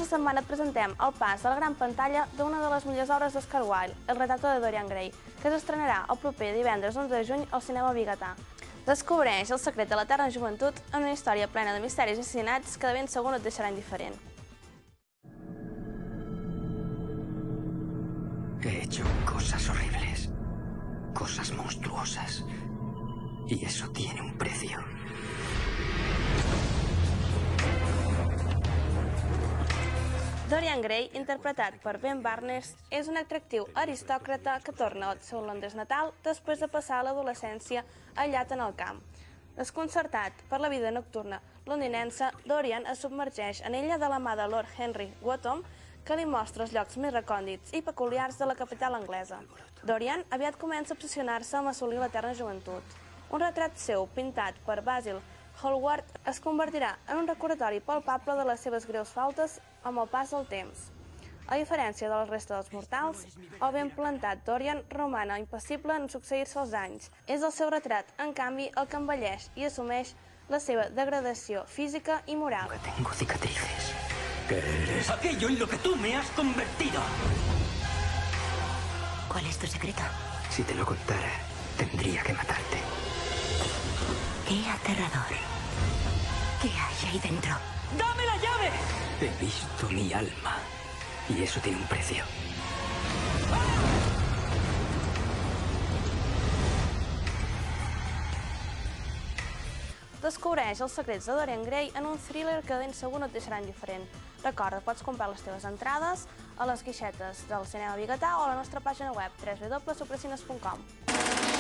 setmana et presentem el pas a la gran pantalla d'una de les millors obres d'Oscar Wilde, El retrato de Dorian Gray, que s'estrenarà el proper divendres 11 de juny al cinema Vigatà. Descobreix el secret de l'eterna joventut en una història plena de misteris i assassinats que de ben segur no et deixarà indiferent. He hecho cosas horribles, cosas monstruosas, y eso tiene un precio. Dorian Gray, interpretat per Ben Barnes, és un atractiu aristòcrata que torna al seu Londres natal després de passar l'adolescència aïllat en el camp. Desconcertat per la vida nocturna londinense, Dorian es submergeix en ella de la mà de Lord Henry Wotton, que li mostra els llocs més recòndits i peculiars de la capital anglesa. Dorian aviat comença a obsessionar-se amb assolir l'eterna joventut. Un retrat seu, pintat per Basil Hallward, es convertirà en un recordatori palpable de les seves greus faltes amb el pas del temps. A diferència de la resta dels mortals, el ben plantat Dorian roman impassible en succeir-se els anys. És el seu retrat, en canvi, el que envelleix i assumeix la seva degradació física i moral. Tengo cicatrices. ¿Qué eres? Aquello en lo que tú me has convertido. ¿Cuál es tu secreto? Si te lo contara, tendría que matarte. Qué aterrador. ¿Qué hay ahí dentro? ¡Dame la llave! He visto mi alma, y eso tiene un precio. Descobreix els secrets de Dorian Gray en un thriller que de ben segur no et deixarà indiferent. Recorda, pots comprar les teves entrades a les guixetes del cinema Vigatà o a la nostra pàgina web www.suprescines.com.